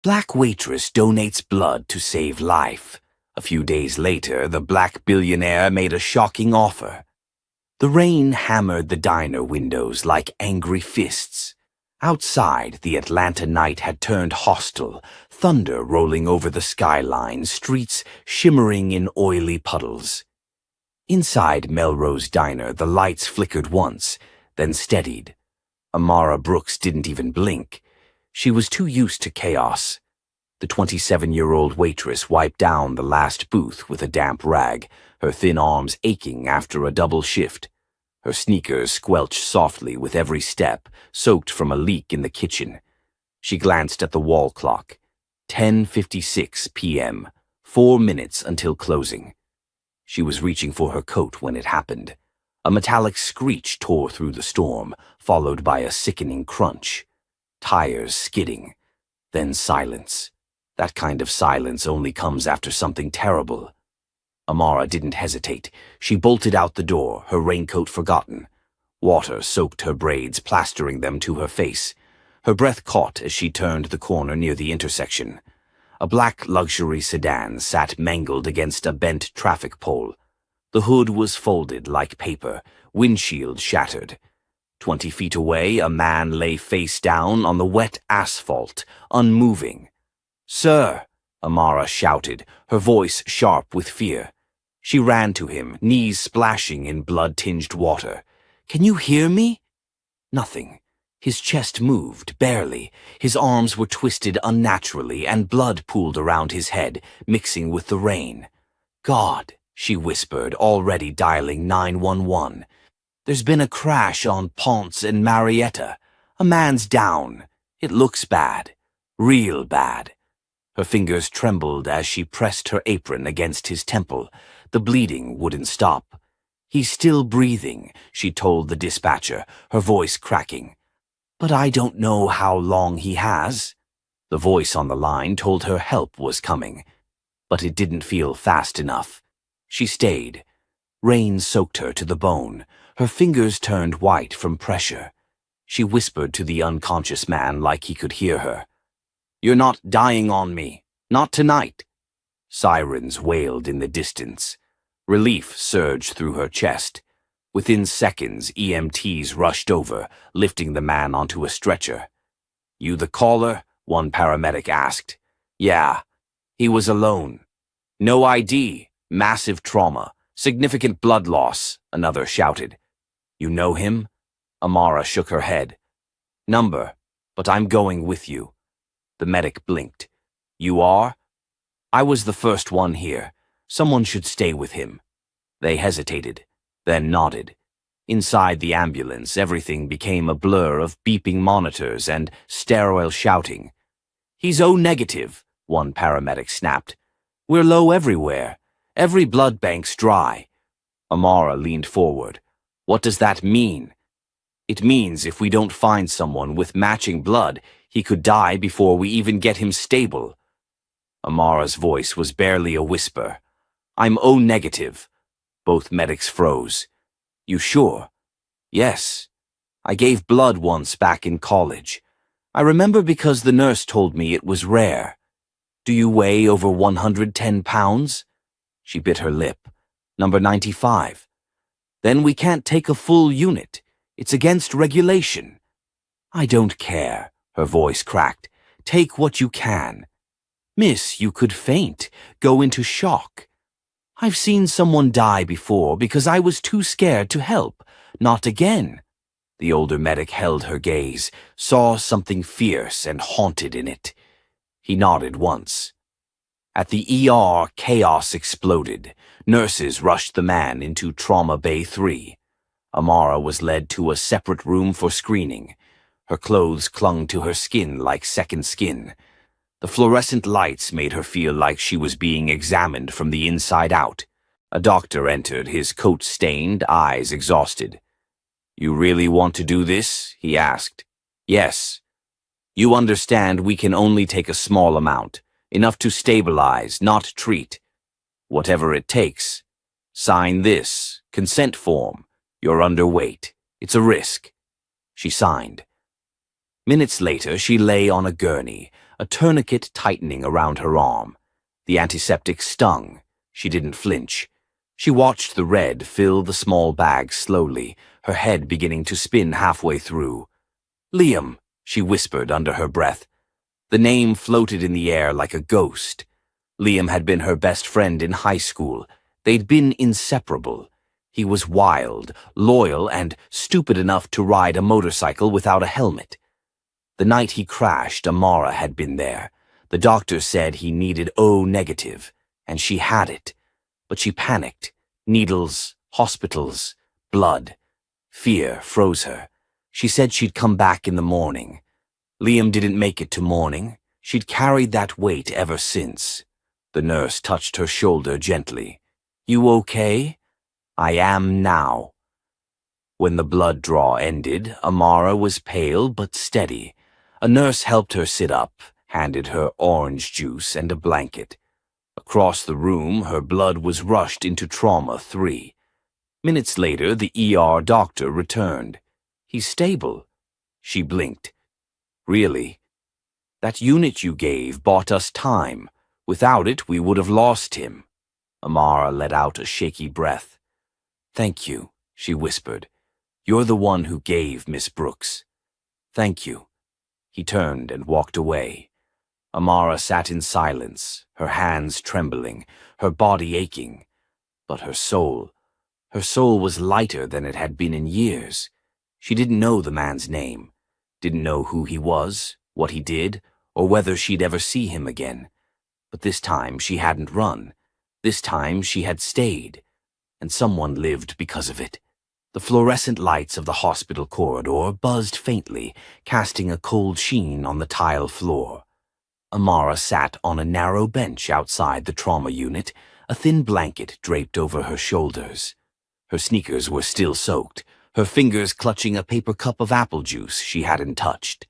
Black Waitress donates blood to save life. A few days later, the Black Billionaire made a shocking offer. The rain hammered the diner windows like angry fists. Outside, the Atlanta night had turned hostile, thunder rolling over the skyline, streets shimmering in oily puddles. Inside Melrose Diner, the lights flickered once, then steadied. Amara Brooks didn't even blink. She was too used to chaos. The 27-year-old waitress wiped down the last booth with a damp rag, her thin arms aching after a double shift. Her sneakers squelched softly with every step, soaked from a leak in the kitchen. She glanced at the wall clock. 10:56 p.m., 4 minutes until closing. She was reaching for her coat when it happened. A metallic screech tore through the storm, followed by a sickening crunch. Tires skidding. Then silence. That kind of silence only comes after something terrible. Amara didn't hesitate. She bolted out the door, her raincoat forgotten. Water soaked her braids, plastering them to her face. Her breath caught as she turned the corner near the intersection. A black luxury sedan sat mangled against a bent traffic pole. The hood was folded like paper, windshield shattered. 20 feet away, a man lay face down on the wet asphalt, unmoving. "Sir!" Amara shouted, her voice sharp with fear. She ran to him, knees splashing in blood-tinged water. "Can you hear me?" Nothing. His chest moved, barely. His arms were twisted unnaturally, and blood pooled around his head, mixing with the rain. "God," she whispered, already dialing 911. "There's been a crash on Ponce and Marietta. A man's down. It looks bad. Real bad." Her fingers trembled as she pressed her apron against his temple. The bleeding wouldn't stop. "He's still breathing," she told the dispatcher, her voice cracking. "But I don't know how long he has." The voice on the line told her help was coming, but it didn't feel fast enough. She stayed. Rain soaked her to the bone. Her fingers turned white from pressure. She whispered to the unconscious man like he could hear her. "You're not dying on me. Not tonight." Sirens wailed in the distance. Relief surged through her chest. Within seconds, EMTs rushed over, lifting the man onto a stretcher. "You the caller?" one paramedic asked. "Yeah." "He was alone." "No ID. Massive trauma. Significant blood loss," another shouted. "You know him?" Amara shook her head. "Number, but I'm going with you." The medic blinked. "You are?" "I was the first one here. Someone should stay with him." They hesitated, then nodded. Inside the ambulance, everything became a blur of beeping monitors and sterile shouting. "He's O-negative," one paramedic snapped. "We're low everywhere. Every blood bank's dry." Amara leaned forward. "What does that mean?" "It means if we don't find someone with matching blood, he could die before we even get him stable." Amara's voice was barely a whisper. "I'm O-negative." Both medics froze. "You sure?" "Yes. I gave blood once back in college. I remember because the nurse told me it was rare." "Do you weigh over 110 pounds?" She bit her lip. "Number 95. "Then we can't take a full unit. It's against regulation." "I don't care," her voice cracked. "Take what you can." "Miss, you could faint, go into shock." "I've seen someone die before because I was too scared to help. Not again." The older medic held her gaze, saw something fierce and haunted in it. He nodded once. At the ER, chaos exploded. Nurses rushed the man into Trauma Bay 3. Amara was led to a separate room for screening. Her clothes clung to her skin like second skin. The fluorescent lights made her feel like she was being examined from the inside out. A doctor entered, his coat stained, eyes exhausted. "You really want to do this?" he asked. "Yes." "You understand we can only take a small amount, enough to stabilize, not treat." "Whatever it takes. Sign this, consent form. You're underweight. It's a risk." She signed. Minutes later, she lay on a gurney, a tourniquet tightening around her arm. The antiseptic stung. She didn't flinch. She watched the red fill the small bag slowly, her head beginning to spin halfway through. "Liam," she whispered under her breath. The name floated in the air like a ghost. Liam had been her best friend in high school. They'd been inseparable. He was wild, loyal, and stupid enough to ride a motorcycle without a helmet. The night he crashed, Amara had been there. The doctor said he needed O negative, and she had it. But she panicked. Needles, hospitals, blood. Fear froze her. She said she'd come back in the morning. Liam didn't make it to morning. She'd carried that weight ever since. The nurse touched her shoulder gently. "You okay?" "I am now." When the blood draw ended, Amara was pale but steady. A nurse helped her sit up, handed her orange juice and a blanket. Across the room, her blood was rushed into Trauma 3. Minutes later, the ER doctor returned. "He's stable." She blinked. "Really? That unit you gave bought us time. Without it, we would have lost him." Amara let out a shaky breath. "Thank you," she whispered. "You're the one who gave Miss Brooks." "Thank you." He turned and walked away. Amara sat in silence, her hands trembling, her body aching. But her soul was lighter than it had been in years. She didn't know the man's name, didn't know who he was, what he did, or whether she'd ever see him again. But this time she hadn't run. This time she had stayed, and someone lived because of it. The fluorescent lights of the hospital corridor buzzed faintly, casting a cold sheen on the tile floor. Amara sat on a narrow bench outside the trauma unit, a thin blanket draped over her shoulders. Her sneakers were still soaked, her fingers clutching a paper cup of apple juice she hadn't touched.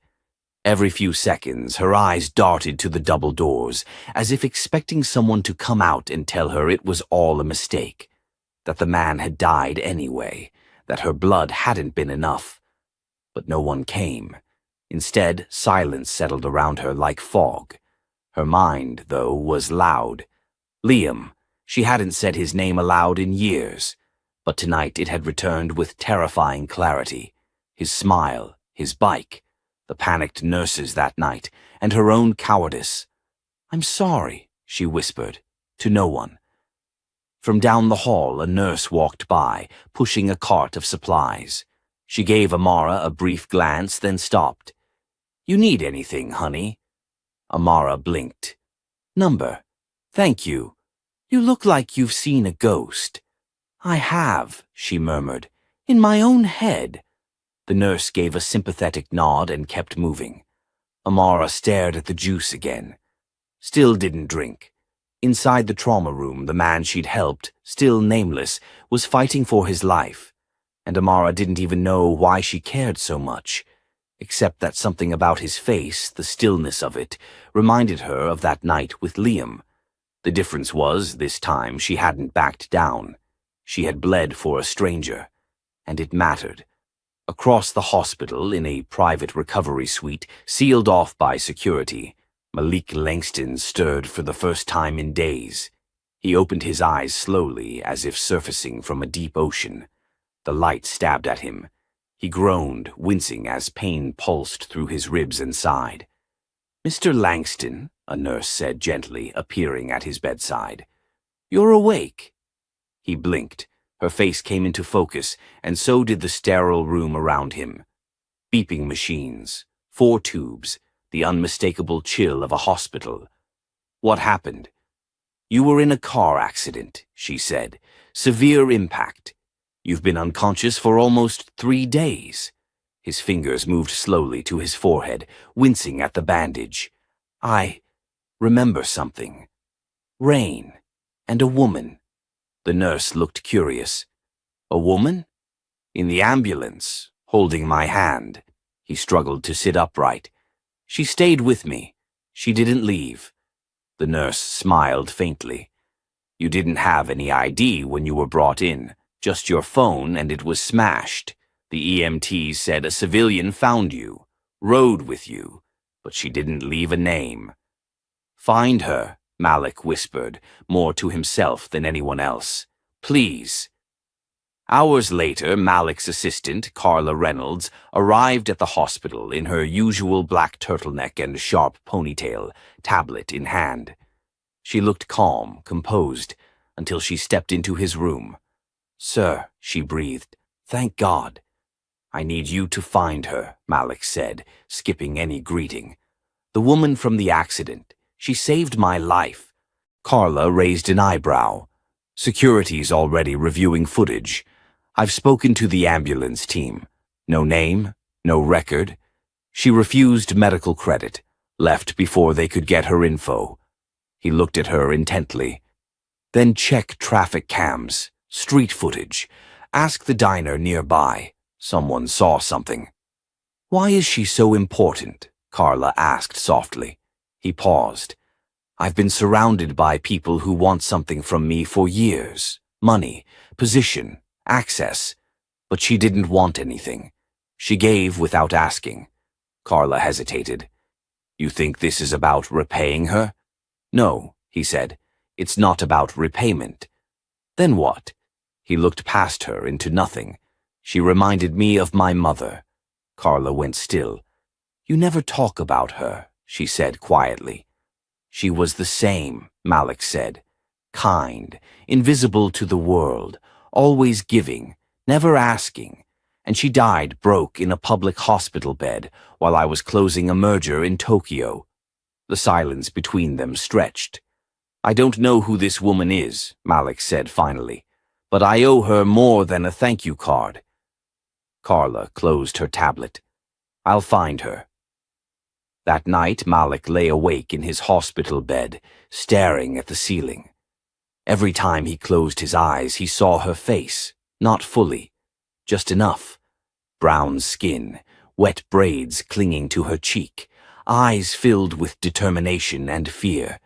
Every few seconds, her eyes darted to the double doors, as if expecting someone to come out and tell her it was all a mistake, that the man had died anyway, that her blood hadn't been enough. But no one came. Instead, silence settled around her like fog. Her mind, though, was loud. Liam. She hadn't said his name aloud in years, but tonight it had returned with terrifying clarity. His smile, his bike, the panicked nurses that night, and her own cowardice. "I'm sorry," she whispered, to no one. From down the hall, a nurse walked by, pushing a cart of supplies. She gave Amara a brief glance, then stopped. "You need anything, honey?" Amara blinked. "Number. Thank you. You look like you've seen a ghost." "I have," she murmured, "in my own head." The nurse gave a sympathetic nod and kept moving. Amara stared at the juice again. Still didn't drink. Inside the trauma room, the man she'd helped, still nameless, was fighting for his life. And Amara didn't even know why she cared so much, except that something about his face, the stillness of it, reminded her of that night with Liam. The difference was, this time she hadn't backed down. She had bled for a stranger, and it mattered. Across the hospital, in a private recovery suite, sealed off by security, Malik Langston stirred for the first time in days. He opened his eyes slowly, as if surfacing from a deep ocean. The light stabbed at him. He groaned, wincing as pain pulsed through his ribs and side. "Mr. Langston," a nurse said gently, appearing at his bedside. "You're awake." He blinked. Her face came into focus, and so did the sterile room around him. Beeping machines, 4 tubes, the unmistakable chill of a hospital. "What happened?" "You were in a car accident," she said. "Severe impact. You've been unconscious for almost 3 days." His fingers moved slowly to his forehead, wincing at the bandage. "I remember something. Rain, and a woman." The nurse looked curious. "A woman?" "In the ambulance, holding my hand." He struggled to sit upright. "She stayed with me. She didn't leave." The nurse smiled faintly. "You didn't have any ID when you were brought in, just your phone, and it was smashed. The EMTs said a civilian found you, rode with you. but she didn't leave a name. "Find her," Malik whispered, more to himself than anyone else. "Please." Hours later, Malik's assistant, Carla Reynolds, arrived at the hospital in her usual black turtleneck and sharp ponytail, tablet in hand. She looked calm, composed, until she stepped into his room. "Sir," she breathed, "thank God." "I need you to find her," Malik said, skipping any greeting. "The woman from the accident. She saved my life." Carla raised an eyebrow. "Security's already reviewing footage. I've spoken to the ambulance team. No name, no record. She refused medical credit, left before they could get her info." He looked at her intently. "Then check traffic cams, street footage. Ask the diner nearby. Someone saw something." "Why is she so important?" Carla asked softly. He paused. "I've been surrounded by people who want something from me for years. Money, position, access. But she didn't want anything. She gave without asking." Carla hesitated. "You think this is about repaying her?" "No," he said. "It's not about repayment." "Then what?" He looked past her into nothing. "She reminded me of my mother." Carla went still. "You never talk about her," she said quietly. "She was the same," Malik said. "Kind, invisible to the world, always giving, never asking. And she died broke in a public hospital bed while I was closing a merger in Tokyo." The silence between them stretched. "I don't know who this woman is," Malik said finally, "but I owe her more than a thank you card." Carla closed her tablet. "I'll find her." That night, Malik lay awake in his hospital bed, staring at the ceiling. Every time he closed his eyes, he saw her face, not fully, just enough. Brown skin, wet braids clinging to her cheek, eyes filled with determination and fear.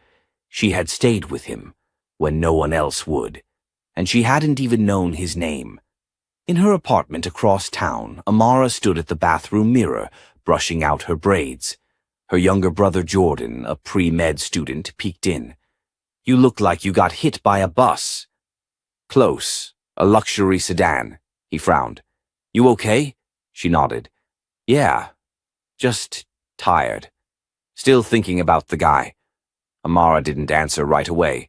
She had stayed with him when no one else would, and she hadn't even known his name. In her apartment across town, Amara stood at the bathroom mirror, brushing out her braids. Her younger brother Jordan, a pre-med student, peeked in. "You look like you got hit by a bus." "Close. A luxury sedan." He frowned. "You okay?" She nodded. "Yeah. Just tired. Still thinking about the guy." Amara didn't answer right away.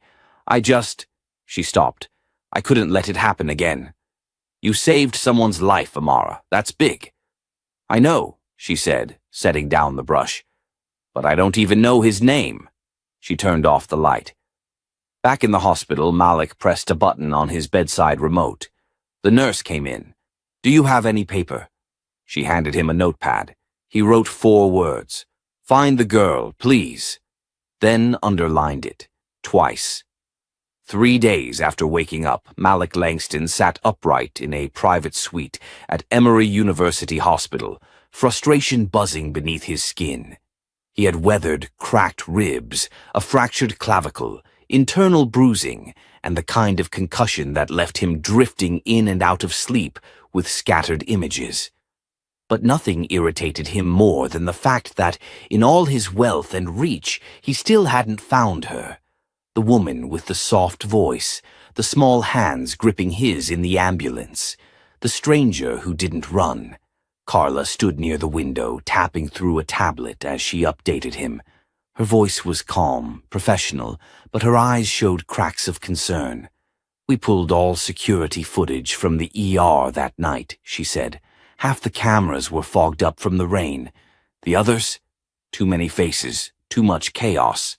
She stopped. "I couldn't let it happen again." "You saved someone's life, Amara. That's big." "I know," she said, setting down the brush. "But I don't even know his name." She turned off the light. Back in the hospital, Malik pressed a button on his bedside remote. The nurse came in. "Do you have any paper?" She handed him a notepad. He wrote 4 words. "Find the girl, please." Then underlined it, twice. 3 days after waking up, Malik Langston sat upright in a private suite at Emory University Hospital, frustration buzzing beneath his skin. He had weathered cracked ribs, a fractured clavicle, internal bruising, and the kind of concussion that left him drifting in and out of sleep with scattered images. But nothing irritated him more than the fact that, in all his wealth and reach, he still hadn't found her. The woman with the soft voice, the small hands gripping his in the ambulance, the stranger who didn't run. Carla stood near the window, tapping through a tablet as she updated him. Her voice was calm, professional, but her eyes showed cracks of concern. "We pulled all security footage from the ER that night," she said. "Half the cameras were fogged up from the rain. The others? Too many faces, too much chaos.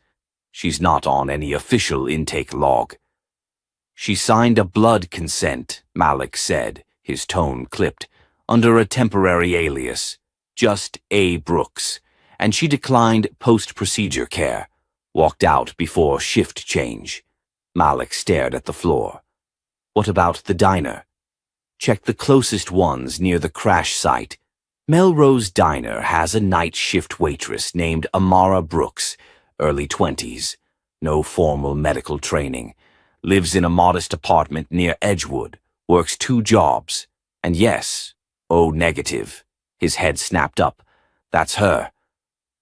She's not on any official intake log." "She signed a blood consent," Malik said, his tone clipped, "under a temporary alias, just A. Brooks, and she declined post-procedure care, walked out before shift change." Malik stared at the floor. "What about the diner?" "Check the closest ones near the crash site. Melrose Diner has a night shift waitress named Amara Brooks, early 20s, no formal medical training, lives in a modest apartment near Edgewood, works 2 jobs, and yes, O negative." His head snapped up. "That's her."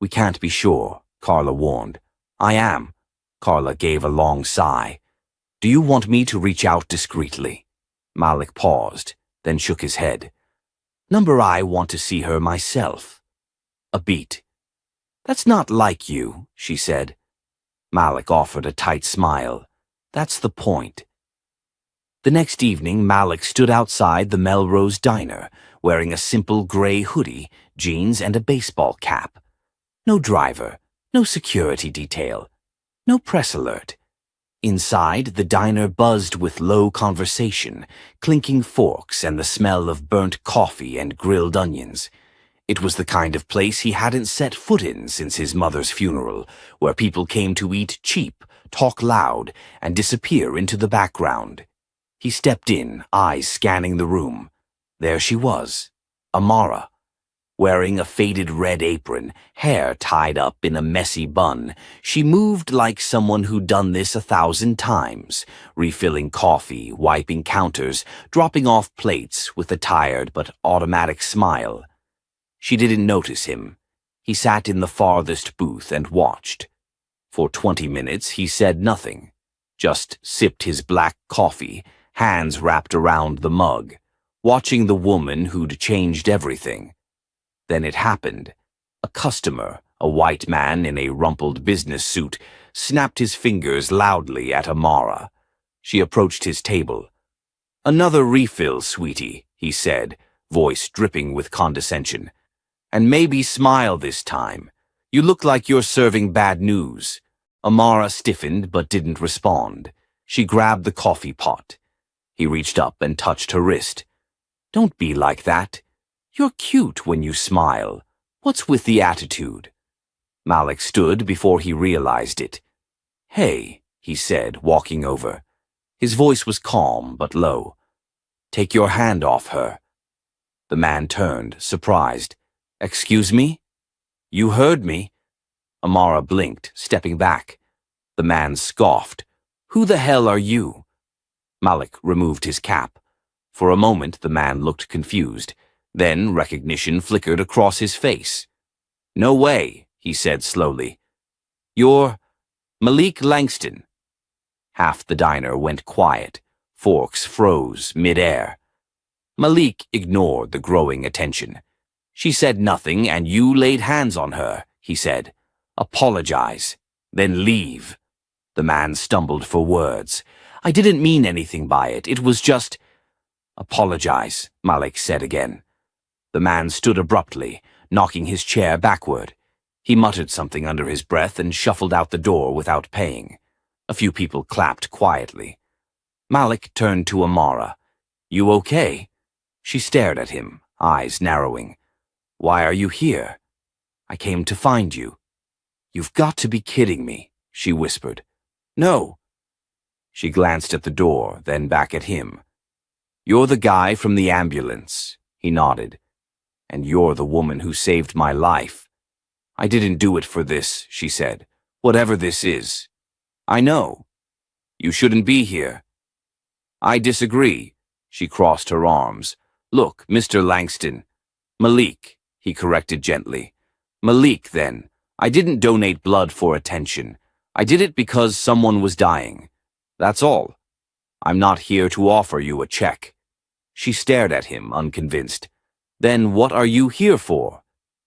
We can't be sure, Carla warned. I am. Carla gave a long sigh. Do you want me to reach out discreetly? Malik paused, then shook his head. Number I want to see her myself. A beat. That's not like you, she said. Malik offered a tight smile. That's the point. The next evening, Malik stood outside the Melrose Diner, wearing a simple gray hoodie, jeans, and a baseball cap. No driver, no security detail, no press alert. Inside, the diner buzzed with low conversation, clinking forks and the smell of burnt coffee and grilled onions. It was the kind of place he hadn't set foot in since his mother's funeral, where people came to eat cheap, talk loud, and disappear into the background. He stepped in, eyes scanning the room. There she was, Amara. Wearing a faded red apron, hair tied up in a messy bun, she moved like someone who'd done this 1,000 times, refilling coffee, wiping counters, dropping off plates with a tired but automatic smile. She didn't notice him. He sat in the farthest booth and watched. For 20 minutes he said nothing, just sipped his black coffee, hands wrapped around the mug, watching the woman who'd changed everything. Then it happened. A customer, a white man in a rumpled business suit, snapped his fingers loudly at Amara. She approached his table. "Another refill, sweetie," he said, voice dripping with condescension. "And maybe smile this time. You look like you're serving bad news." Amara stiffened but didn't respond. She grabbed the coffee pot. He reached up and touched her wrist. "Don't be like that. You're cute when you smile. What's with the attitude?" Malik stood before he realized it. "Hey," he said, walking over. His voice was calm but low. "Take your hand off her." The man turned, surprised. "Excuse me?" "You heard me." Amara blinked, stepping back. The man scoffed. "Who the hell are you?" Malik removed his cap. For a moment the man looked confused. Then recognition flickered across his face. "No way," he said slowly. "You're Malik Langston." Half the diner went quiet. Forks froze mid-air. Malik ignored the growing attention. "She said nothing and you laid hands on her," he said. "Apologize, then leave." The man stumbled for words. "I didn't mean anything by it. It was just—" "Apologize," Malik said again. The man stood abruptly, knocking his chair backward. He muttered something under his breath and shuffled out the door without paying. A few people clapped quietly. Malik turned to Amara. "You okay?" She stared at him, eyes narrowing. "Why are you here?" "I came to find you." "You've got to be kidding me," she whispered. "No." She glanced at the door, then back at him. "You're the guy from the ambulance," he nodded. "And you're the woman who saved my life." "I didn't do it for this," she said. "Whatever this is." "I know. You shouldn't be here." "I disagree." She crossed her arms. "Look, Mr. Langston." "Malik," he corrected gently. "Malik, then. I didn't donate blood for attention. I did it because someone was dying. That's all. I'm not here to offer you a check." She stared at him, unconvinced. "Then what are you here for?"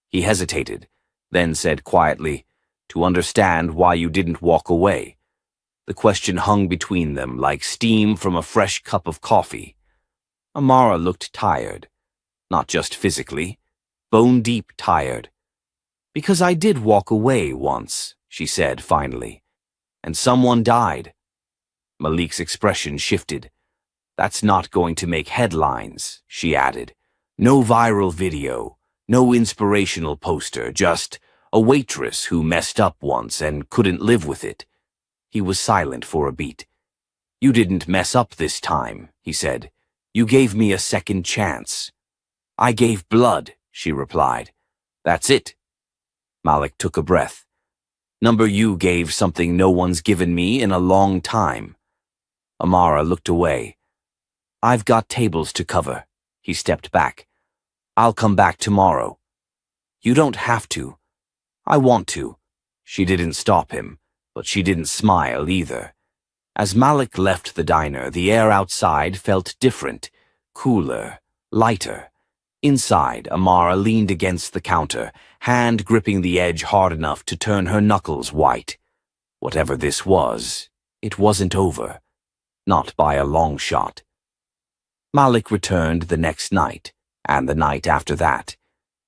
He hesitated, then said quietly, "To understand why you didn't walk away." The question hung between them like steam from a fresh cup of coffee. Amara looked tired. Not just physically, bone-deep tired. "Because I did walk away once," she said finally. "And someone died." Malik's expression shifted. "That's not going to make headlines," she added. "No viral video, no inspirational poster, just a waitress who messed up once and couldn't live with it." He was silent for a beat. "You didn't mess up this time," he said. "You gave me a second chance." "I gave blood," she replied. "That's it." Malik took a breath. "Number you gave something no one's given me in a long time." Amara looked away. "I've got tables to cover." He stepped back. "I'll come back tomorrow." "You don't have to." I want to." She didn't stop him, but she didn't smile either. As Malik left the diner, the air outside felt different, cooler, lighter. Inside, Amara leaned against the counter, hand gripping the edge hard enough to turn her knuckles white. Whatever this was, it wasn't over. Not by a long shot. Malik returned the next night, and the night after that.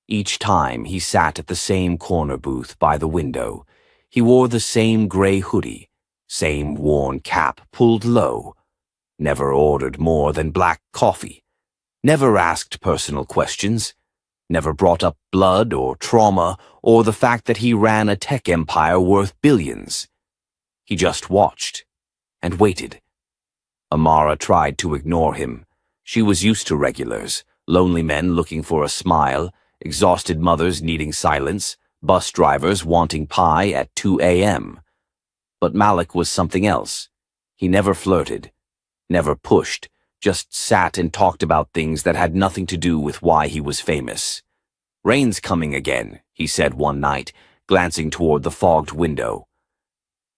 Each time he sat at the same corner booth by the window. He wore the same gray hoodie, same worn cap pulled low. Never ordered more than black coffee. Never asked personal questions. Never brought up blood or trauma or the fact that he ran a tech empire worth billions. He just watched and waited. Amara tried to ignore him. She was used to regulars, lonely men looking for a smile, exhausted mothers needing silence, bus drivers wanting pie at 2 a.m. But Malik was something else. He never flirted, never pushed, just sat and talked about things that had nothing to do with why he was famous. "Rain's coming again," he said one night, glancing toward the fogged window.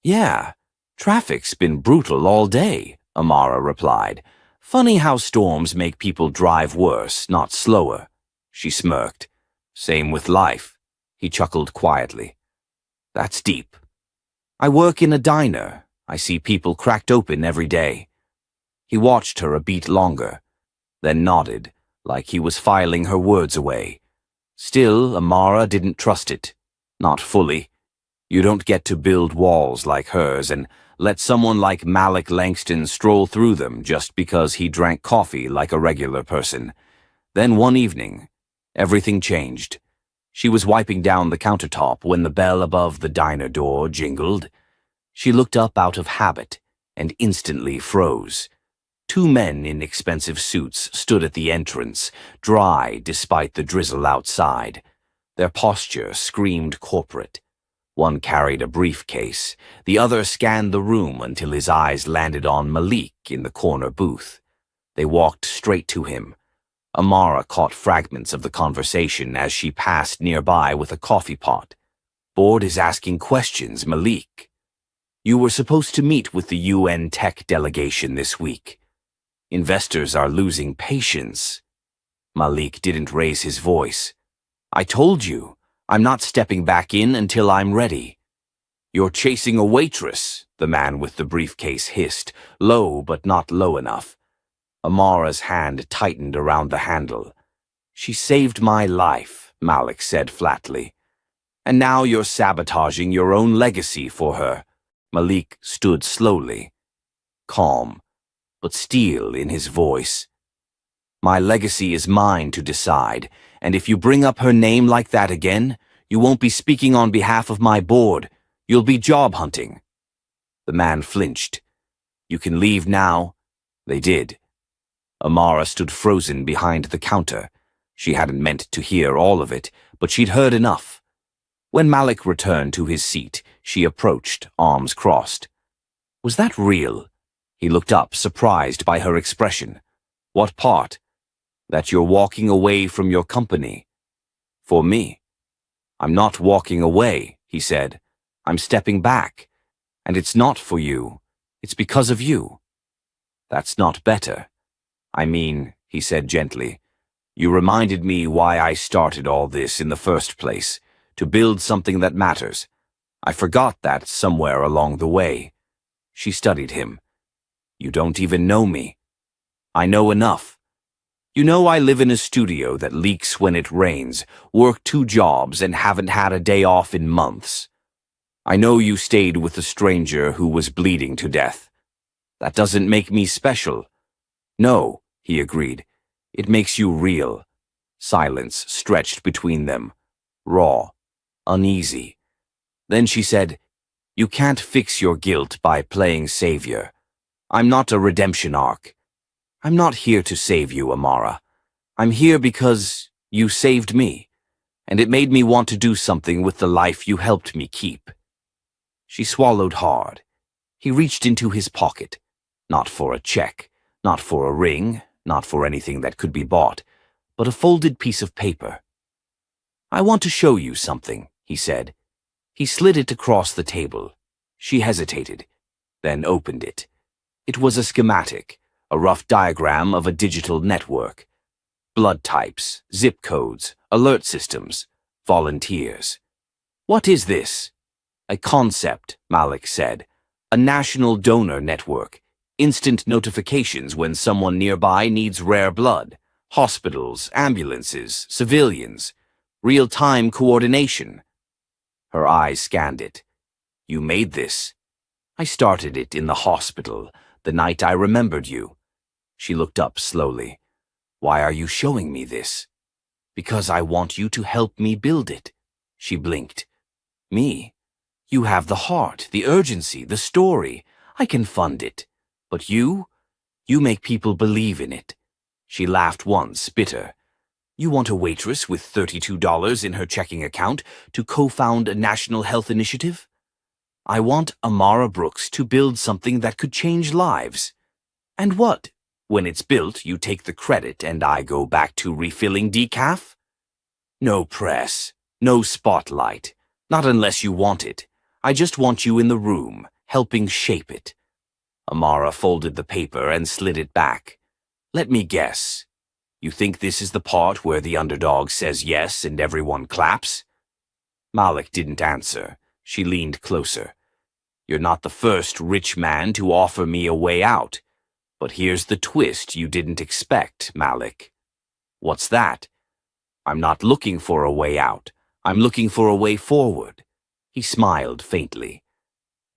"Yeah, traffic's been brutal all day," Amara replied. "Funny how storms make people drive worse, not slower." She smirked. "Same with life," he chuckled quietly. "That's deep. I work in a diner. I see people cracked open every day." He watched her a beat longer, then nodded, like he was filing her words away. Still, Amara didn't trust it. Not fully. You don't get to build walls like hers and let someone like Malik Langston stroll through them just because he drank coffee like a regular person. Then one evening, everything changed. She was wiping down the countertop when the bell above the diner door jingled. She looked up out of habit and instantly froze. Two men in expensive suits stood at the entrance, dry despite the drizzle outside. Their posture screamed corporate. One carried a briefcase. The other scanned the room until his eyes landed on Malik in the corner booth. They walked straight to him. Amara caught fragments of the conversation as she passed nearby with a coffee pot. "Board is asking questions, Malik. You were supposed to meet with the UN tech delegation this week. Investors are losing patience." Malik didn't raise his voice. "I told you, I'm not stepping back in until I'm ready." "You're chasing a waitress," the man with the briefcase hissed, low but not low enough. Amara's hand tightened around the handle. "She saved my life," Malik said flatly. "And now you're sabotaging your own legacy for her." Malik stood slowly, calm, but steel in his voice. "My legacy is mine to decide, and if you bring up her name like that again, you won't be speaking on behalf of my board. You'll be job hunting." The man flinched. "You can leave now." They did. Amara stood frozen behind the counter. She hadn't meant to hear all of it, but she'd heard enough. When Malik returned to his seat, she approached, arms crossed. "Was that real?" He looked up, surprised by her expression. "What part?" "That you're walking away from your company." "For me?" "I'm not walking away," he said. "I'm stepping back. And it's not for you. It's because of you." "That's not better." "I mean," he said gently, "you reminded me why I started all this in the first place, to build something that matters. I forgot that somewhere along the way." She studied him. "You don't even know me." "I know enough. You know I live in a studio that leaks when it rains, work 2 jobs and haven't had a day off in months. I know you stayed with a stranger who was bleeding to death. That doesn't make me special." "No," he agreed. "It makes you real." Silence stretched between them, raw, uneasy. Then she said, "You can't fix your guilt by playing savior. I'm not a redemption arc. I'm not here to save you, Amara. I'm here because you saved me, and it made me want to do something with the life you helped me keep." She swallowed hard. He reached into his pocket, not for a check, not for a ring, not for anything that could be bought, but a folded piece of paper. "I want to show you something," he said. He slid it across the table. She hesitated, then opened it. It was a schematic, a rough diagram of a digital network. Blood types, zip codes, alert systems, volunteers. "What is this?" "A concept," Malik said. "A national donor network. Instant notifications when someone nearby needs rare blood. Hospitals, ambulances, civilians. Real-time coordination." Her eyes scanned it. "You made this." "I started it in the hospital, the night I remembered you." She looked up slowly. "Why are you showing me this?" "Because I want you to help me build it." She blinked. "Me? You have the heart, the urgency, the story. I can fund it. But you make people believe in it." She laughed once, bitter. "You want a waitress with $32 in her checking account to co-found a national health initiative? I want Amara Brooks to build something that could change lives. And what? When it's built, you take the credit and I go back to refilling decaf? No press, no spotlight, not unless you want it. I just want you in the room, helping shape it." Amara folded the paper and slid it back. "Let me guess. You think this is the part where the underdog says yes and everyone claps?" Malik didn't answer. She leaned closer. "You're not the first rich man to offer me a way out. But here's the twist you didn't expect, Malik." "What's that?" "I'm not looking for a way out. I'm looking for a way forward." He smiled faintly.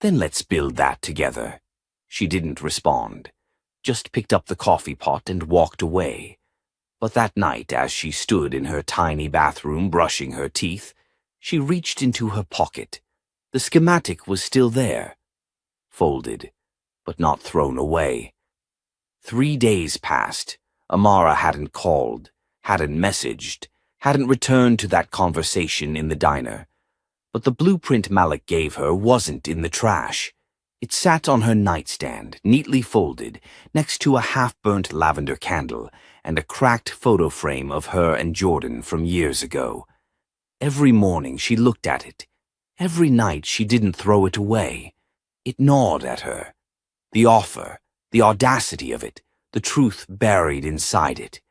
"Then let's build that together." She didn't respond, just picked up the coffee pot and walked away. But that night, as she stood in her tiny bathroom brushing her teeth, she reached into her pocket. The schematic was still there, folded, but not thrown away. 3 days passed. Amara hadn't called, hadn't messaged, hadn't returned to that conversation in the diner. But the blueprint Malik gave her wasn't in the trash. It sat on her nightstand, neatly folded, next to a half-burnt lavender candle and a cracked photo frame of her and Jordan from years ago. Every morning she looked at it. Every night she didn't throw it away. It gnawed at her. The offer, the audacity of it, the truth buried inside it.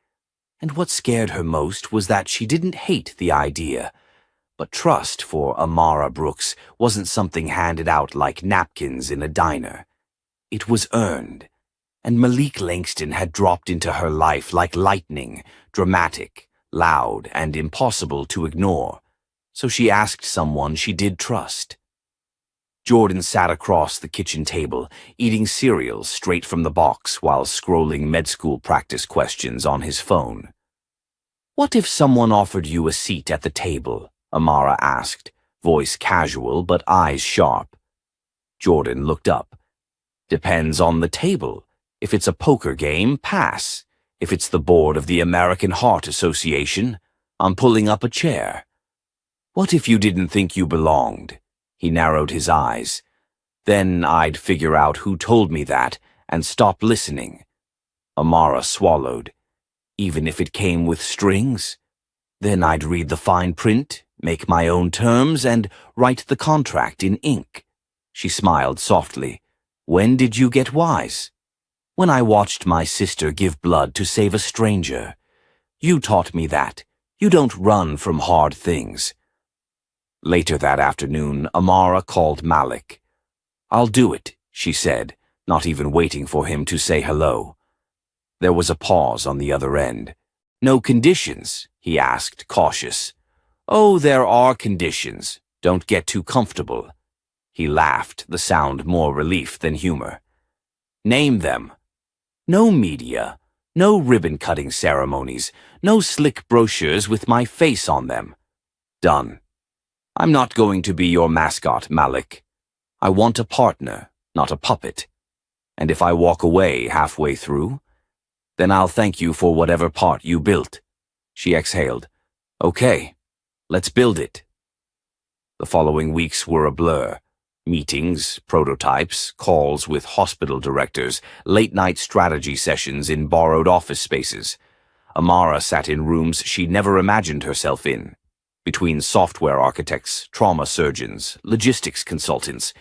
And what scared her most was that she didn't hate the idea. But trust for Amara Brooks wasn't something handed out like napkins in a diner. It was earned. And Malik Langston had dropped into her life like lightning, dramatic, loud, and impossible to ignore. So she asked someone she did trust. Jordan sat across the kitchen table, eating cereal straight from the box while scrolling med school practice questions on his phone. "What if someone offered you a seat at the table?" Amara asked, voice casual but eyes sharp. Jordan looked up. "Depends on the table. If it's a poker game, pass. If it's the board of the American Heart Association, I'm pulling up a chair." "What if you didn't think you belonged?" He narrowed his eyes. "Then I'd figure out who told me that and stop listening." Amara swallowed. "Even if it came with strings? Then I'd read the fine print, make my own terms, and write the contract in ink." She smiled softly. "When did you get wise?" "When I watched my sister give blood to save a stranger. You taught me that. You don't run from hard things." Later that afternoon, Amara called Malik. "I'll do it," she said, not even waiting for him to say hello. There was a pause on the other end. "No conditions?" he asked, cautious. "Oh, there are conditions. Don't get too comfortable." He laughed, the sound more relief than humor. "Name them." "No media, no ribbon-cutting ceremonies, no slick brochures with my face on them." "Done. I'm not going to be your mascot, Malik. I want a partner, not a puppet. And if I walk away halfway through, then I'll thank you for whatever part you built." She exhaled. "Okay, let's build it." The following weeks were a blur. Meetings, prototypes, calls with hospital directors, late-night strategy sessions in borrowed office spaces. Amara sat in rooms she never imagined herself in. between software architects, trauma surgeons, logistics consultants,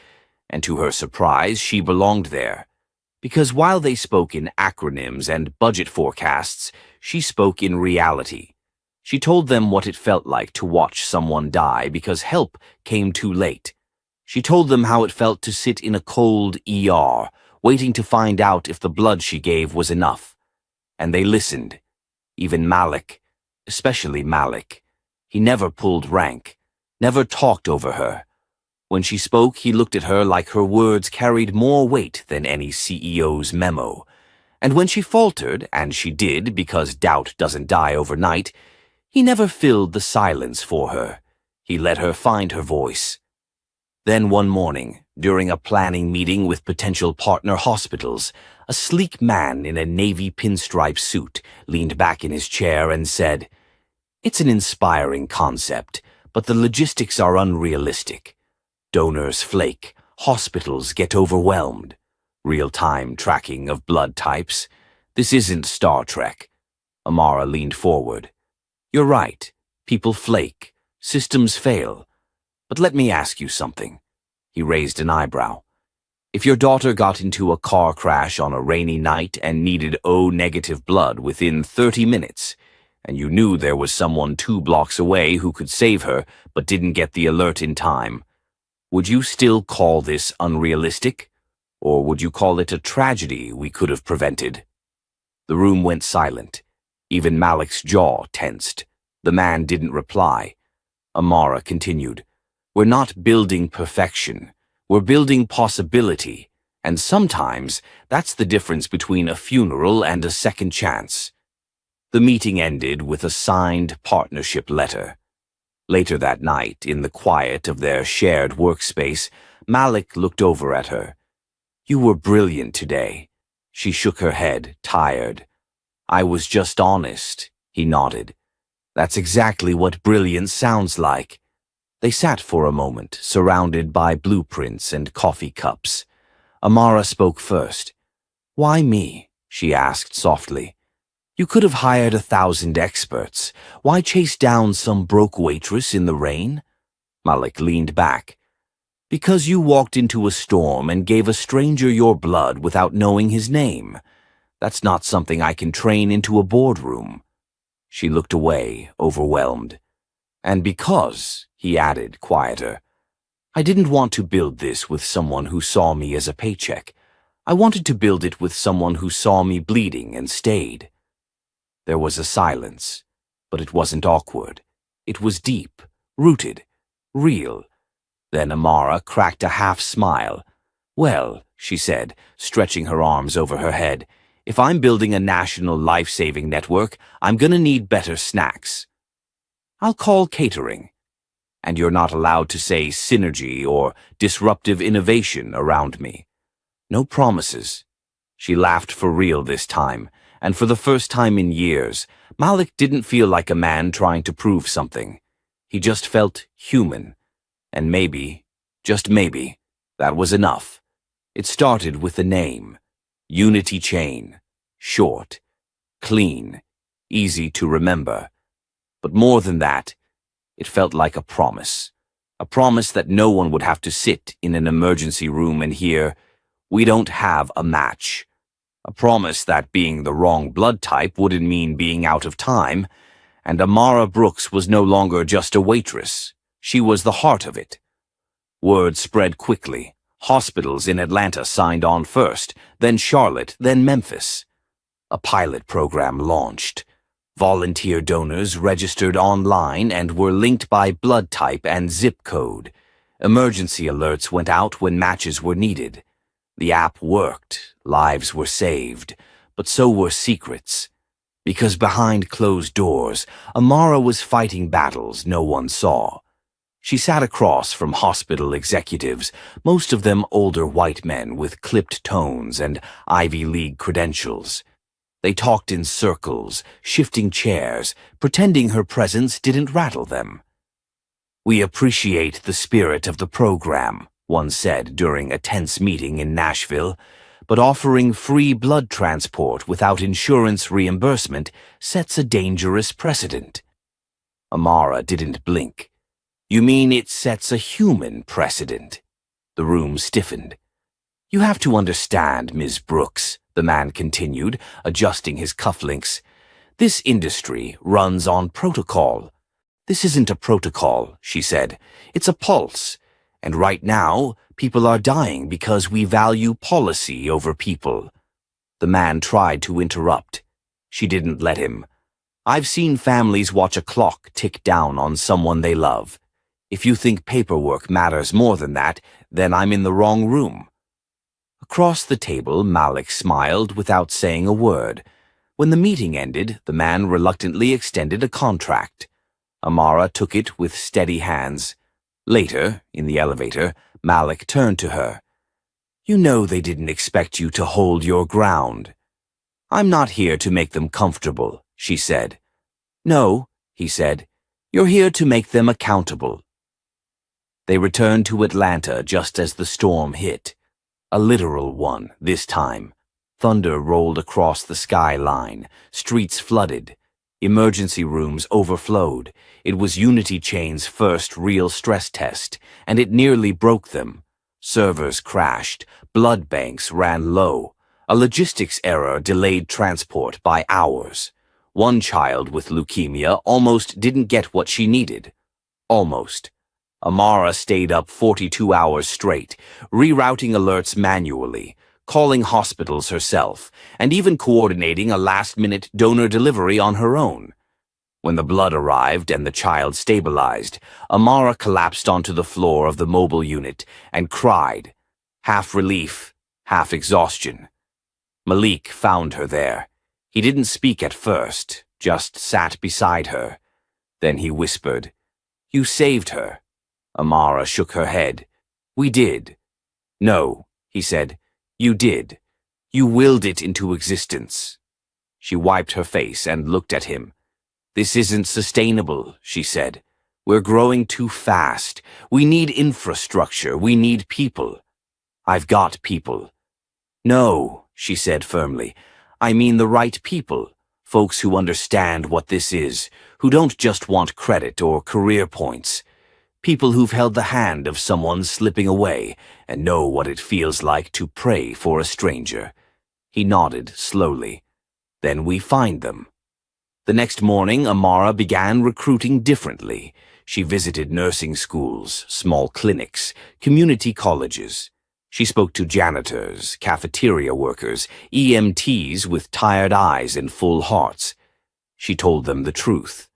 and to her surprise, she belonged there. Because while they spoke in acronyms and budget forecasts, she spoke in reality. She told them what it felt like to watch someone die because help came too late. She told them how it felt to sit in a cold ER, waiting to find out if the blood she gave was enough. And they listened. Even Malik, especially Malik. He never pulled rank, never talked over her. When she spoke, he looked at her like her words carried more weight than any CEO's memo. And when she faltered, and she did because doubt doesn't die overnight, he never filled the silence for her. He let her find her voice. Then one morning, during a planning meeting with potential partner hospitals, a sleek man in a navy pinstripe suit leaned back in his chair and said, "It's an inspiring concept, but the logistics are unrealistic. Donors flake, hospitals get overwhelmed. Real-time tracking of blood types. This isn't Star Trek." Amara leaned forward. "You're right. People flake. Systems fail. But let me ask you something." He raised an eyebrow. "If your daughter got into a car crash on a rainy night and needed O-negative blood within 30 minutes, and you knew there was someone 2 blocks away who could save her but didn't get the alert in time, would you still call this unrealistic? Or would you call it a tragedy we could have prevented?" The room went silent. Even Malik's jaw tensed. The man didn't reply. Amara continued, "We're not building perfection. We're building possibility. And sometimes that's the difference between a funeral and a second chance." The meeting ended with a signed partnership letter. Later that night, in the quiet of their shared workspace, Malik looked over at her. "You were brilliant today." She shook her head, tired. "I was just honest," he nodded. "That's exactly what brilliance sounds like." They sat for a moment, surrounded by blueprints and coffee cups. Amara spoke first. "Why me?" she asked softly. "You could have hired 1,000 experts. Why chase down some broke waitress in the rain?" Malik leaned back. "Because you walked into a storm and gave a stranger your blood without knowing his name. That's not something I can train into a boardroom." She looked away, overwhelmed. "And because," he added, quieter, "I didn't want to build this with someone who saw me as a paycheck. I wanted to build it with someone who saw me bleeding and stayed." There was a silence, but it wasn't awkward. It was deep, rooted, real. Then Amara cracked a half smile. "Well," she said, stretching her arms over her head, "if I'm building a national life-saving network, I'm gonna need better snacks. I'll call catering. And you're not allowed to say synergy or disruptive innovation around me. No promises." She laughed for real this time, and for the first time in years, Malik didn't feel like a man trying to prove something. He just felt human. And maybe, just maybe, that was enough. It started with the name. Unity Chain. Short. Clean. Easy to remember. But more than that, it felt like a promise. A promise that no one would have to sit in an emergency room and hear, "We don't have a match." A promise that being the wrong blood type wouldn't mean being out of time, and Amara Brooks was no longer just a waitress. She was the heart of it. Word spread quickly. Hospitals in Atlanta signed on first, then Charlotte, then Memphis. A pilot program launched. Volunteer donors registered online and were linked by blood type and zip code. Emergency alerts went out when matches were needed. The app worked, lives were saved, but so were secrets. Because behind closed doors, Amara was fighting battles no one saw. She sat across from hospital executives, most of them older white men with clipped tones and Ivy League credentials. They talked in circles, shifting chairs, pretending her presence didn't rattle them. "We appreciate the spirit of the program," one said during a tense meeting in Nashville, "but offering free blood transport without insurance reimbursement sets a dangerous precedent." Amara didn't blink. You mean it sets a human precedent? The room stiffened. You have to understand, Ms. Brooks, the man continued, adjusting his cufflinks. This industry runs on protocol. This isn't a protocol, she said. It's a pulse. And right now, people are dying because we value policy over people. The man tried to interrupt. She didn't let him. I've seen families watch a clock tick down on someone they love. If you think paperwork matters more than that, then I'm in the wrong room. Across the table, Malik smiled without saying a word. When the meeting ended, the man reluctantly extended a contract. Amara took it with steady hands. Later, in the elevator, Malik turned to her. You know they didn't expect you to hold your ground. I'm not here to make them comfortable, she said. No, he said. You're here to make them accountable. They returned to Atlanta just as the storm hit. A literal one, this time. Thunder rolled across the skyline. Streets flooded. Emergency rooms overflowed. It was Unity Chain's first real stress test, and it nearly broke them. Servers crashed. Blood banks ran low. A logistics error delayed transport by hours. One child with leukemia almost didn't get what she needed. Almost. Amara stayed up 42 hours straight, rerouting alerts manually, calling hospitals herself, and even coordinating a last-minute donor delivery on her own. When the blood arrived and the child stabilized, Amara collapsed onto the floor of the mobile unit and cried, half relief, half exhaustion. Malik found her there. He didn't speak at first, just sat beside her. Then he whispered, You saved her. Amara shook her head. We did. No, he said. You did. You willed it into existence. She wiped her face and looked at him. This isn't sustainable, she said. We're growing too fast. We need infrastructure. We need people. I've got people. No, she said firmly. I mean the right people. Folks who understand what this is, who don't just want credit or career points. People who've held the hand of someone slipping away and know what it feels like to pray for a stranger. He nodded slowly. Then we find them. The next morning, Amara began recruiting differently. She visited nursing schools, small clinics, community colleges. She spoke to janitors, cafeteria workers, EMTs with tired eyes and full hearts. She told them the truth.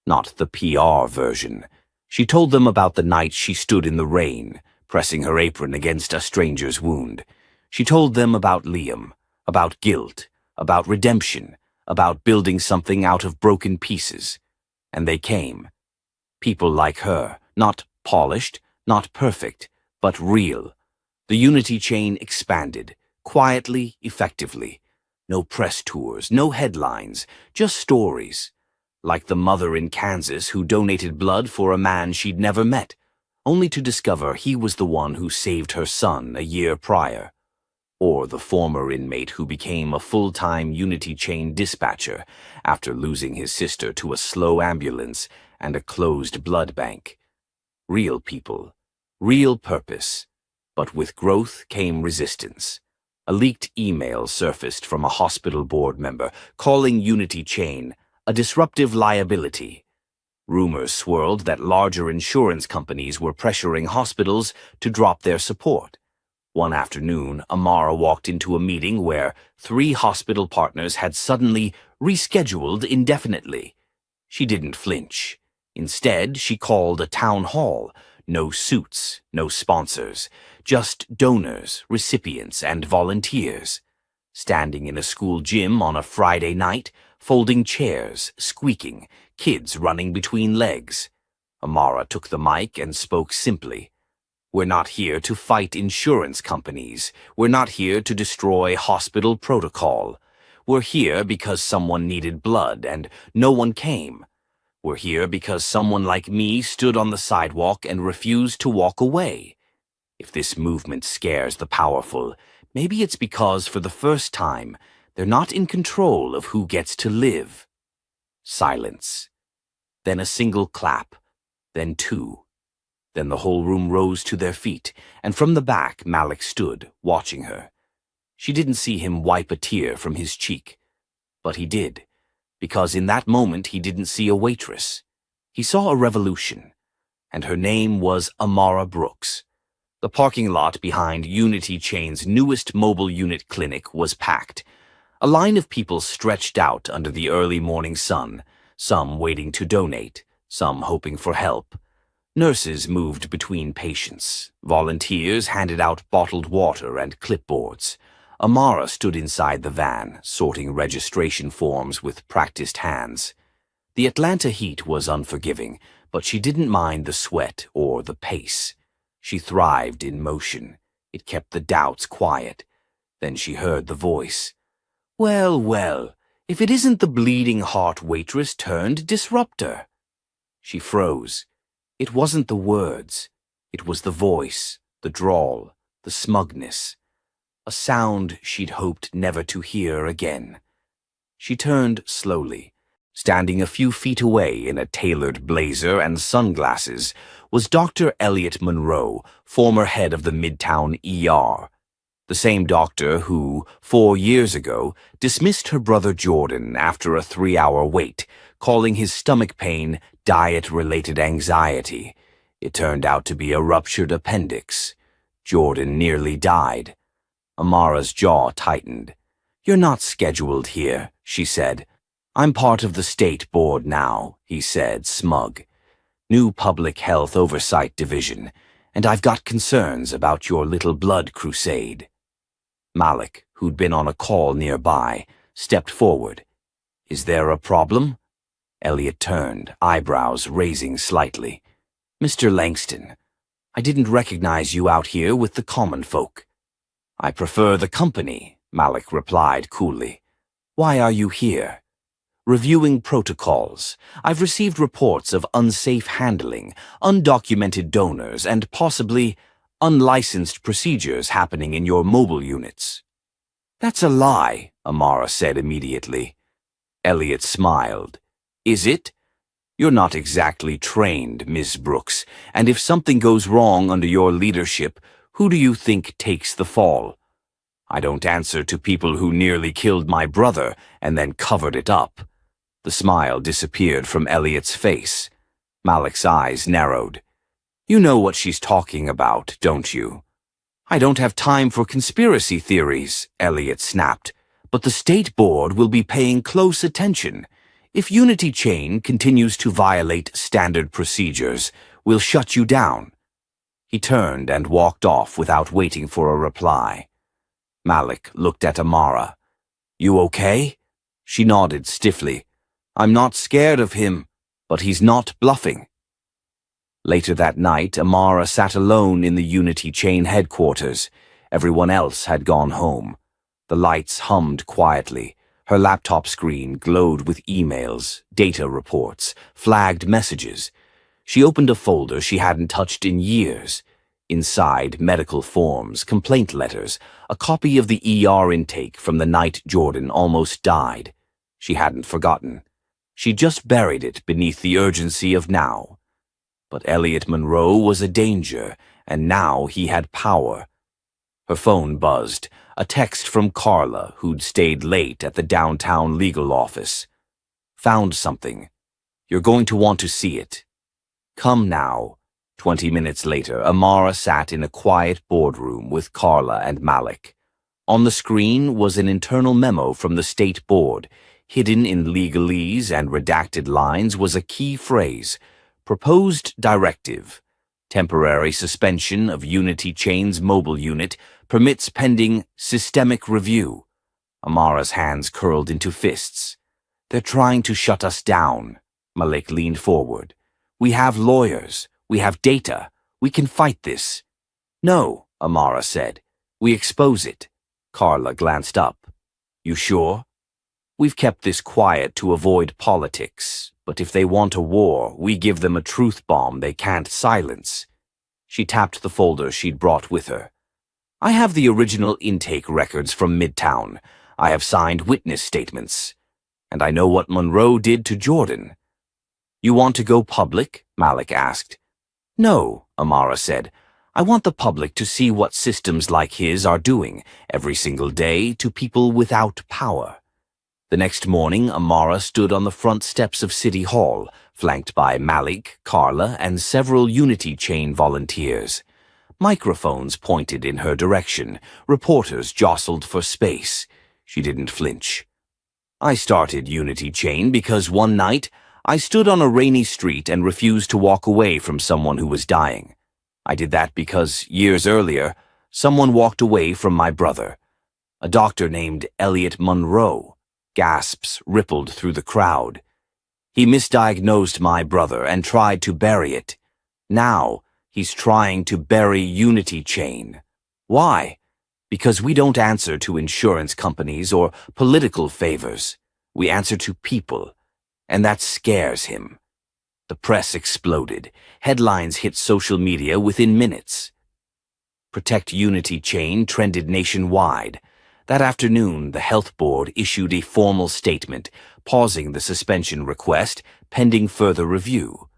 Not the PR version. She told them about the night she stood in the rain, pressing her apron against a stranger's wound. She told them about Liam, about guilt, about redemption, about building something out of broken pieces. And they came. People like her, not polished, not perfect, but real. The Unity Chain expanded, quietly, effectively. No press tours, no headlines, just stories. Like the mother in Kansas who donated blood for a man she'd never met, only to discover he was the one who saved her son a year prior. Or the former inmate who became a full-time Unity Chain dispatcher after losing his sister to a slow ambulance and a closed blood bank. Real people, real purpose. But with growth came resistance. A leaked email surfaced from a hospital board member calling Unity Chain a disruptive liability. Rumors swirled that larger insurance companies were pressuring hospitals to drop their support. One afternoon, Amara walked into a meeting where 3 hospital partners had suddenly rescheduled indefinitely. She didn't flinch. Instead, she called a town hall. No suits, no sponsors, just donors, recipients, and volunteers. Standing in a school gym on a Friday night, folding chairs, squeaking, kids running between legs. Amara took the mic and spoke simply. We're not here to fight insurance companies. We're not here to destroy hospital protocol. We're here because someone needed blood and no one came. We're here because someone like me stood on the sidewalk and refused to walk away. If this movement scares the powerful, maybe it's because for the first time, they're not in control of who gets to live. Silence. then a single clap, then two. Then the whole room rose to their feet, and from the back Malik stood, watching her. She didn't see him wipe a tear from his cheek. But he did, because in that moment he didn't see a waitress. He saw a revolution, and her name was Amara Brooks. The parking lot behind Unity Chain's newest mobile unit clinic was packed. A line of people stretched out under the early morning sun, some waiting to donate, some hoping for help. Nurses moved between patients. Volunteers handed out bottled water and clipboards. Amara stood inside the van, sorting registration forms with practiced hands. The Atlanta heat was unforgiving, but she didn't mind the sweat or the pace. She thrived in motion. It kept the doubts quiet. Then she heard the voice. "Well, well, if it isn't the bleeding heart waitress turned disruptor." She froze. It wasn't the words. It was the voice, the drawl, the smugness. A sound she'd hoped never to hear again. She turned slowly. Standing a few feet away in a tailored blazer and sunglasses was Dr. Elliot Monroe, former head of the Midtown ER. The same doctor who, 4 years ago, dismissed her brother Jordan after a 3-hour wait, calling his stomach pain diet-related anxiety. It turned out to be a ruptured appendix. Jordan nearly died. Amara's jaw tightened. "You're not scheduled here," she said. "I'm part of the state board now," he said, smug. "New Public Health Oversight Division, and I've got concerns about your little blood crusade." Malik, who'd been on a call nearby, stepped forward. "Is there a problem?" Elliot turned, eyebrows raising slightly. "Mr. Langston, I didn't recognize you out here with the common folk." "I prefer the company," Malik replied coolly. "Why are you here?" "Reviewing protocols. I've received reports of unsafe handling, undocumented donors, and possibly unlicensed procedures happening in your mobile units." "That's a lie," Amara said immediately. Elliot smiled. "Is it? You're not exactly trained, Miss Brooks, and if something goes wrong under your leadership, who do you think takes the fall? I don't answer to people who nearly killed my brother and then covered it up." The smile disappeared from Elliot's face. Malik's eyes narrowed. "You know what she's talking about, don't you?" "I don't have time for conspiracy theories," Elliot snapped. "But the state board will be paying close attention. If Unity Chain continues to violate standard procedures, we'll shut you down." He turned and walked off without waiting for a reply. Malik looked at Amara. "You okay?" She nodded stiffly. "I'm not scared of him, but he's not bluffing." Later that night, Amara sat alone in the Unity Chain headquarters. Everyone else had gone home. The lights hummed quietly. Her laptop screen glowed with emails, data reports, flagged messages. She opened a folder she hadn't touched in years. Inside, medical forms, complaint letters, a copy of the ER intake from the night Jordan almost died. She hadn't forgotten. She just buried it beneath the urgency of now. But Elliot Monroe was a danger, and now he had power. Her phone buzzed, a text from Carla, who'd stayed late at the downtown legal office. "Found something. You're going to want to see it. Come now." 20 minutes later, Amara sat in a quiet boardroom with Carla and Malik. On the screen was an internal memo from the state board. Hidden in legalese and redacted lines was a key phrase: "Proposed directive. Temporary suspension of Unity Chain's mobile unit permits pending systemic review." Amara's hands curled into fists. "They're trying to shut us down." Malik leaned forward. "We have lawyers. We have data. We can fight this." "No," Amara said. "We expose it." Carla glanced up. "You sure?" "We've kept this quiet to avoid politics, but if they want a war, we give them a truth bomb they can't silence." She tapped the folder she'd brought with her. "I have the original intake records from Midtown. I have signed witness statements. And I know what Monroe did to Jordan." You want to go public? Malik asked. No, Amara said. I want the public to see what systems like his are doing every single day to people without power. The next morning, Amara stood on the front steps of City Hall, flanked by Malik, Carla, and several Unity Chain volunteers. Microphones pointed in her direction. Reporters jostled for space. She didn't flinch. I started Unity Chain because one night I stood on a rainy street and refused to walk away from someone who was dying. I did that because, years earlier, someone walked away from my brother. A doctor named Elliot Monroe. Gasps rippled through the crowd. He misdiagnosed my brother and tried to bury it. Now, he's trying to bury Unity Chain. Why? Because we don't answer to insurance companies or political favors. We answer to people, and that scares him. The press exploded. Headlines hit social media within minutes. Protect Unity Chain trended nationwide. That afternoon, the health board issued a formal statement, pausing the suspension request pending further review.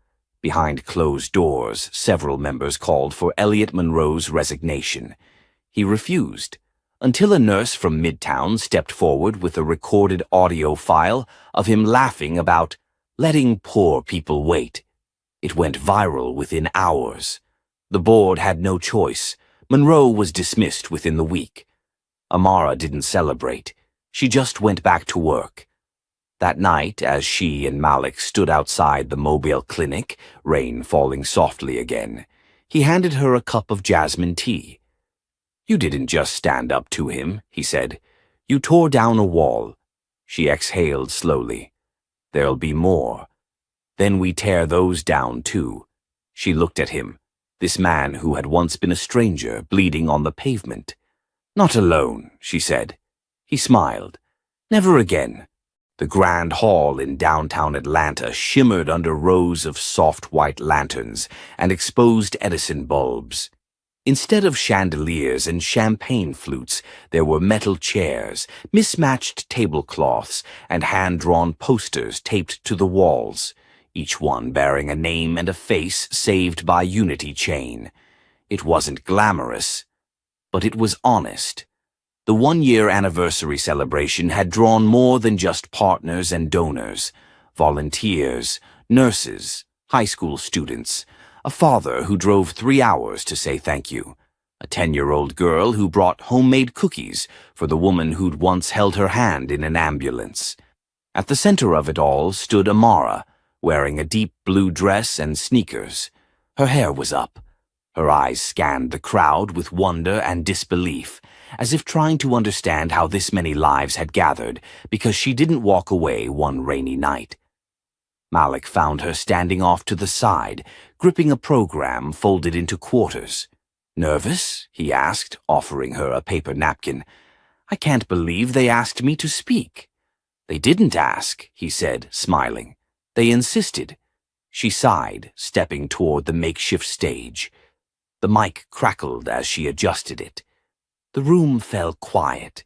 Behind closed doors, several members called for Elliot Monroe's resignation. He refused, until a nurse from Midtown stepped forward with a recorded audio file of him laughing about letting poor people wait. It went viral within hours. The board had no choice. Monroe was dismissed within the week. Amara didn't celebrate. She just went back to work. That night, as she and Malik stood outside the Mobile Clinic, rain falling softly again, he handed her a cup of jasmine tea. You didn't just stand up to him, he said. You tore down a wall. She exhaled slowly. There'll be more. Then we tear those down too. She looked at him, this man who had once been a stranger bleeding on the pavement. Not alone, she said. He smiled. Never again. The Grand Hall in downtown Atlanta shimmered under rows of soft white lanterns and exposed Edison bulbs. Instead of chandeliers and champagne flutes, there were metal chairs, mismatched tablecloths, and hand-drawn posters taped to the walls, each one bearing a name and a face saved by Unity Chain. It wasn't glamorous, but it was honest. The one-year anniversary celebration had drawn more than just partners and donors, volunteers, nurses, high school students, a father who drove 3 hours to say thank you, a 10-year-old girl who brought homemade cookies for the woman who'd once held her hand in an ambulance. At the center of it all stood Amara, wearing a deep blue dress and sneakers. Her hair was up. Her eyes scanned the crowd with wonder and disbelief, as if trying to understand how this many lives had gathered because she didn't walk away one rainy night. Malik found her standing off to the side, gripping a program folded into quarters. Nervous? He asked, offering her a paper napkin. I can't believe they asked me to speak. They didn't ask, he said, smiling. They insisted. She sighed, stepping toward the makeshift stage. The mic crackled as she adjusted it. The room fell quiet.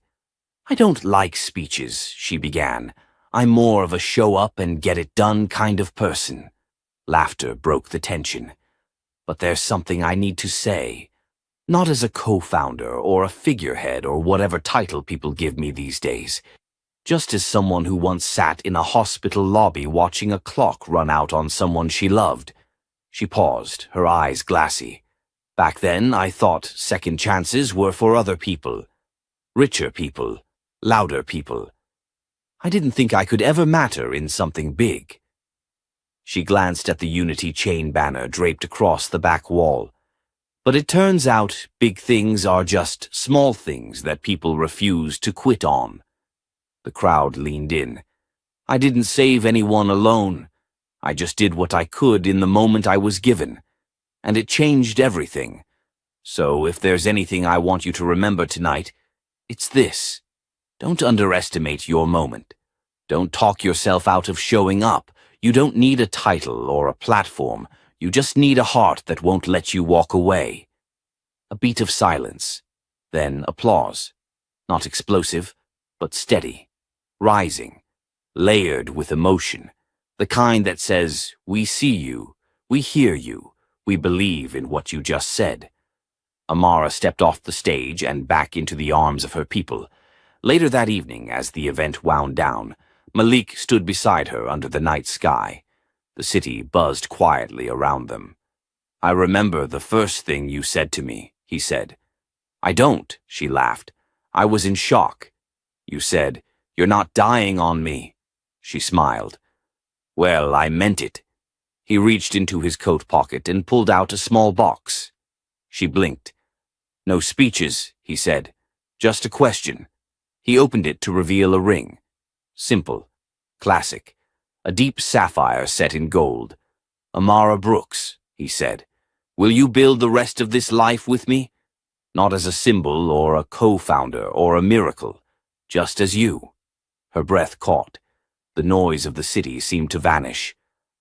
I don't like speeches, she began. I'm more of a show-up-and-get-it-done kind of person. Laughter broke the tension. But there's something I need to say. Not as a co-founder or a figurehead or whatever title people give me these days. Just as someone who once sat in a hospital lobby watching a clock run out on someone she loved. She paused, her eyes glassy. Back then, I thought second chances were for other people. Richer people. Louder people. I didn't think I could ever matter in something big. She glanced at the Unity Chain banner draped across the back wall. But it turns out big things are just small things that people refuse to quit on. The crowd leaned in. I didn't save anyone alone. I just did what I could in the moment I was given. And it changed everything. So if there's anything I want you to remember tonight, it's this. Don't underestimate your moment. Don't talk yourself out of showing up. You don't need a title or a platform. You just need a heart that won't let you walk away. A beat of silence. Then applause. Not explosive, but steady. Rising. Layered with emotion. The kind that says, "We see you, we hear you, we believe in what you just said." Amara stepped off the stage and back into the arms of her people. Later that evening, as the event wound down, Malik stood beside her under the night sky. The city buzzed quietly around them. "I remember the first thing you said to me," he said. "I don't," she laughed. "I was in shock." "You said, 'You're not dying on me.'" She smiled. "Well, I meant it." He reached into his coat pocket and pulled out a small box. She blinked. "No speeches," he said. "Just a question." He opened it to reveal a ring. Simple. Classic. A deep sapphire set in gold. "Amara Brooks," he said. "Will you build the rest of this life with me? Not as a symbol or a co-founder or a miracle. Just as you." Her breath caught. The noise of the city seemed to vanish.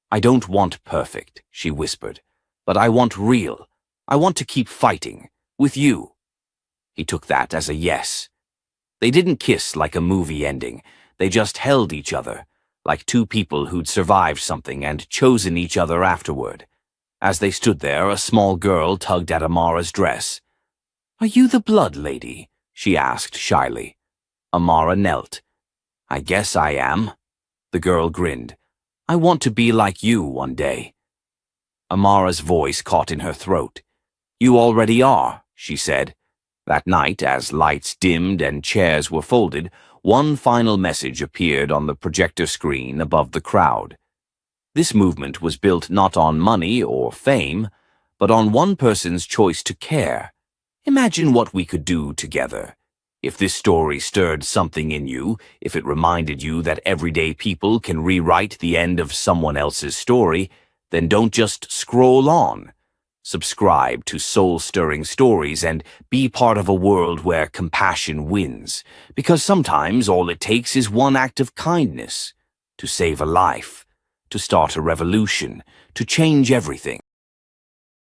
"I don't want perfect," she whispered. "But I want real. I want to keep fighting. With you." He took that as a yes. They didn't kiss like a movie ending. They just held each other, like two people who'd survived something and chosen each other afterward. As they stood there, a small girl tugged at Amara's dress. "Are you the blood lady?" she asked shyly. Amara knelt. "I guess I am." The girl grinned. "I want to be like you one day." Amara's voice caught in her throat. "You already are," she said. That night, as lights dimmed and chairs were folded, one final message appeared on the projector screen above the crowd. This movement was built not on money or fame, but on one person's choice to care. Imagine what we could do together. If this story stirred something in you, if it reminded you that everyday people can rewrite the end of someone else's story, then don't just scroll on. Subscribe to soul-stirring stories and be part of a world where compassion wins, because sometimes all it takes is one act of kindness to save a life, to start a revolution, to change everything.